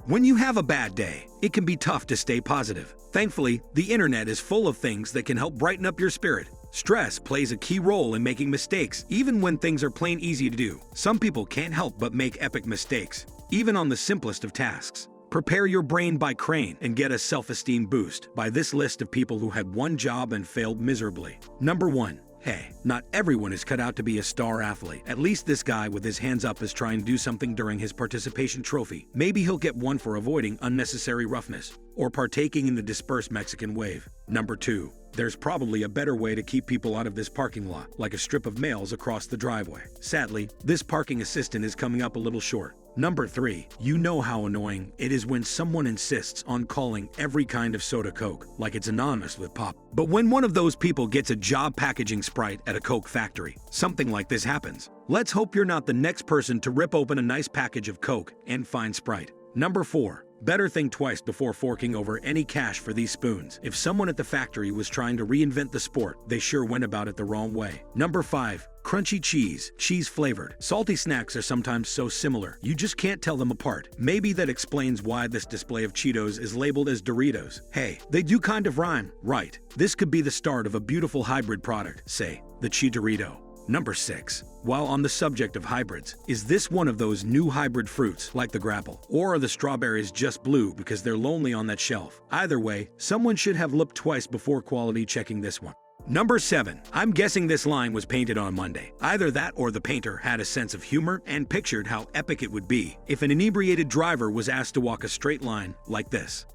When you have a bad day, it can be tough to stay positive. Thankfully, the internet is full of things that can help brighten up your spirit. Stress plays a key role in making mistakes, even when things are plain easy to do. Some people can't help but make epic mistakes, even on the simplest of tasks. Prepare your brain by CRAIN and get a self-esteem boost by this list of people who had one job and failed miserably. Number 1. Hey, not everyone is cut out to be a star athlete. At least this guy with his hands up is trying to do something during his participation trophy. Maybe he'll get one for avoiding unnecessary roughness or partaking in the dispersed Mexican wave. Number 2. There's probably a better way to keep people out of this parking lot, like a strip of mails across the driveway. Sadly, this parking assistant is coming up a little short. Number 3. You know how annoying it is when someone insists on calling every kind of soda Coke, like it's anonymous with pop. But when one of those people gets a job packaging Sprite at a Coke factory, something like this happens. Let's hope you're not the next person to rip open a nice package of Coke and find Sprite. Number 4. Better think twice before forking over any cash for these spoons. If someone at the factory was trying to reinvent the sport, they sure went about it the wrong way. Number 5. Crunchy cheese flavored. Salty snacks are sometimes so similar, you just can't tell them apart. Maybe that explains why this display of Cheetos is labeled as Doritos. Hey, they do kind of rhyme, right? This could be the start of a beautiful hybrid product, say, the Cheetorito. Number 6. While on the subject of hybrids, is this one of those new hybrid fruits like the grapple? Or are the strawberries just blue because they're lonely on that shelf? Either way, someone should have looked twice before quality checking this one. Number 7. I'm guessing this line was painted on Monday. Either that or the painter had a sense of humor and pictured how epic it would be if an inebriated driver was asked to walk a straight line like this.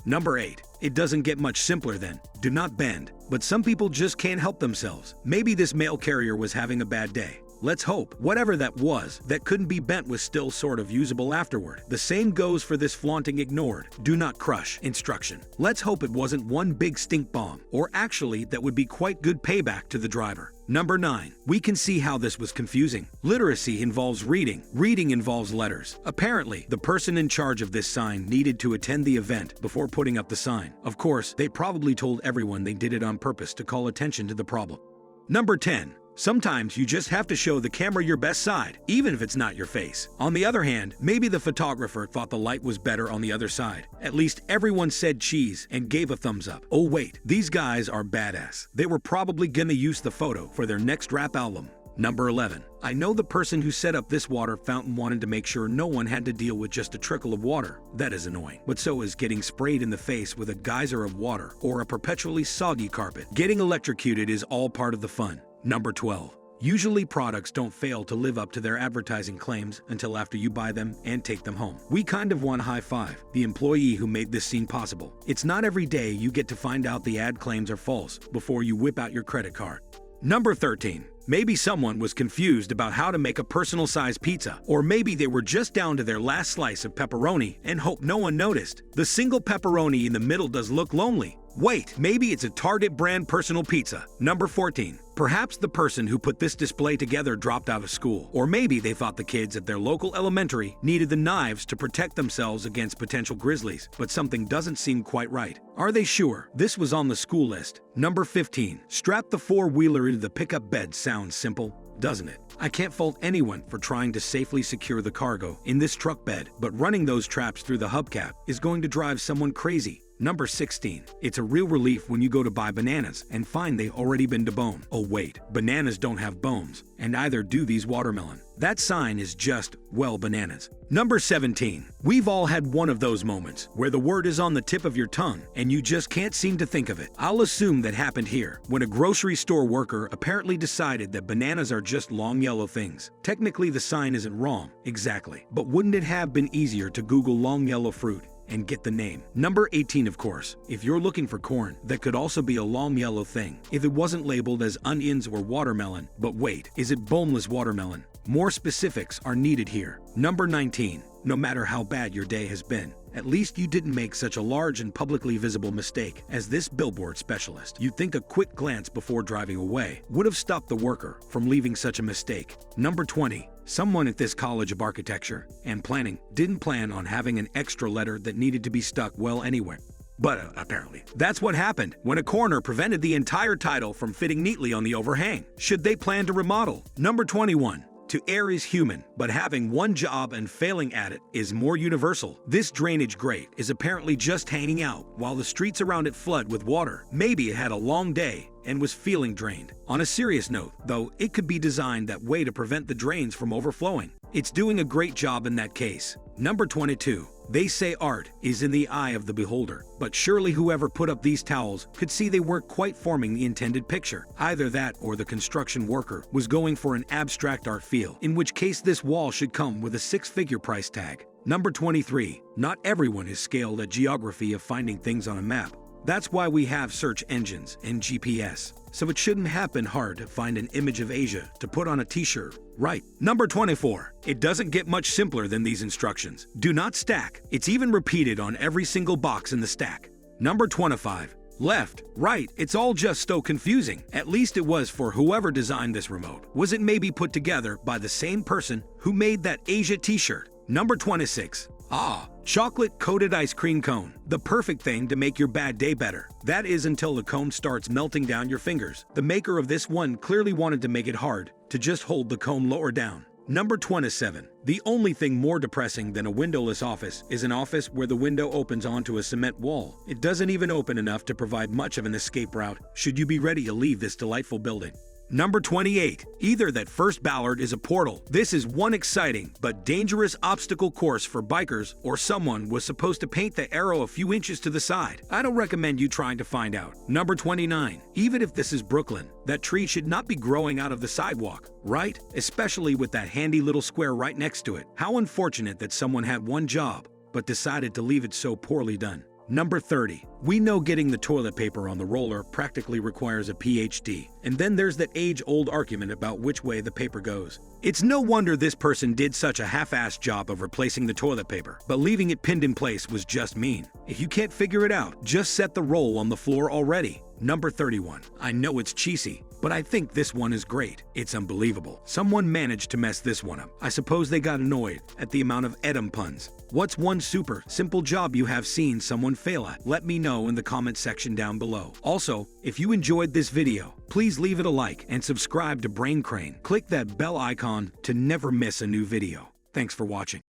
Number 8. It doesn't get much simpler then. Do not bend. But some people just can't help themselves. Maybe this mail carrier was having a bad day. Let's hope whatever that was that couldn't be bent was still sort of usable afterward. The same goes for this flaunting ignored, do not crush instruction. Let's hope it wasn't one big stink bomb, or actually that would be quite good payback to the driver. Number 9. We can see how this was confusing. Literacy involves reading. Reading involves letters. Apparently, the person in charge of this sign needed to attend the event before putting up the sign. Of course, they probably told everyone they did it on purpose to call attention to the problem. Number 10. Sometimes you just have to show the camera your best side, even if it's not your face. On the other hand, maybe the photographer thought the light was better on the other side. At least everyone said cheese and gave a thumbs up. Oh wait, these guys are badass. They were probably gonna use the photo for their next rap album. Number 11. I know the person who set up this water fountain wanted to make sure no one had to deal with just a trickle of water. That is annoying. But so is getting sprayed in the face with a geyser of water or a perpetually soggy carpet. Getting electrocuted is all part of the fun. Number 12. Usually products don't fail to live up to their advertising claims until after you buy them and take them home. We kind of want to high five the employee who made this scene possible. It's not every day you get to find out the ad claims are false before you whip out your credit card. Number 13. Maybe someone was confused about how to make a personal-sized pizza, or maybe they were just down to their last slice of pepperoni and hope no one noticed. The single pepperoni in the middle does look lonely. Wait, maybe it's a Target brand personal pizza. Number 14. Perhaps the person who put this display together dropped out of school, or maybe they thought the kids at their local elementary needed the knives to protect themselves against potential grizzlies, but something doesn't seem quite right. Are they sure this was on the school list? Number 15. Strap the four-wheeler into the pickup bed sounds simple, doesn't it? I can't fault anyone for trying to safely secure the cargo in this truck bed, but running those traps through the hubcap is going to drive someone crazy. Number 16. It's a real relief when you go to buy bananas and find they've already been deboned. Oh wait, bananas don't have bones, and neither do these watermelon. That sign is just, well, bananas. Number 17. We've all had one of those moments where the word is on the tip of your tongue and you just can't seem to think of it. I'll assume that happened here, when a grocery store worker apparently decided that bananas are just long yellow things. Technically the sign isn't wrong, exactly, but wouldn't it have been easier to Google long yellow fruit and get the name? Number 18, of course. If you're looking for corn, that could also be a long yellow thing if it wasn't labeled as onions or watermelon. But wait, is it boneless watermelon? More specifics are needed here. Number 19. No matter how bad your day has been, at least you didn't make such a large and publicly visible mistake as this billboard specialist. You'd think a quick glance before driving away would have stopped the worker from leaving such a mistake. Number 20. Someone at this College of Architecture and Planning didn't plan on having an extra letter that needed to be stuck well anywhere. But apparently, that's what happened when a corner prevented the entire title from fitting neatly on the overhang. Should they plan to remodel? Number 21. To err is human, but having one job and failing at it is more universal. This drainage grate is apparently just hanging out while the streets around it flood with water. Maybe it had a long day and was feeling drained. On a serious note, though, it could be designed that way to prevent the drains from overflowing. It's doing a great job in that case. Number 22. They say art is in the eye of the beholder, but surely whoever put up these towels could see they weren't quite forming the intended picture. Either that or the construction worker was going for an abstract art feel, in which case this wall should come with a six-figure price tag. Number 23. Not everyone is skilled at geography of finding things on a map. That's why we have search engines and GPS. So it shouldn't happen hard to find an image of Asia to put on a t-shirt, right? Number 24. It doesn't get much simpler than these instructions. Do not stack. It's even repeated on every single box in the stack. Number 25. Left, right, it's all just so confusing. At least it was for whoever designed this remote. Was it maybe put together by the same person who made that Asia t-shirt? Number 26. Chocolate-coated ice cream cone. The perfect thing to make your bad day better. That is until the cone starts melting down your fingers. The maker of this one clearly wanted to make it hard to just hold the cone lower down. Number 27. The only thing more depressing than a windowless office is an office where the window opens onto a cement wall. It doesn't even open enough to provide much of an escape route should you be ready to leave this delightful building. Number 28. Either that first Ballard is a portal. This is one exciting but dangerous obstacle course for bikers, or someone was supposed to paint the arrow a few inches to the side. I don't recommend you trying to find out. Number 29. Even if this is Brooklyn, that tree should not be growing out of the sidewalk, right? Especially with that handy little square right next to it. How unfortunate that someone had one job, but decided to leave it so poorly done. Number 30. We know getting the toilet paper on the roller practically requires a PhD. And then there's that age-old argument about which way the paper goes. It's no wonder this person did such a half-assed job of replacing the toilet paper, but leaving it pinned in place was just mean. If you can't figure it out, just set the roll on the floor already. Number 31. I know it's cheesy, but I think this one is great. It's unbelievable. Someone managed to mess this one up. I suppose they got annoyed at the amount of Edam puns. What's one super simple job you have seen someone fail at? Let me know in the comment section down below. Also, if you enjoyed this video, please leave it a like and subscribe to CRAIN. Click that bell icon to never miss a new video. Thanks for watching.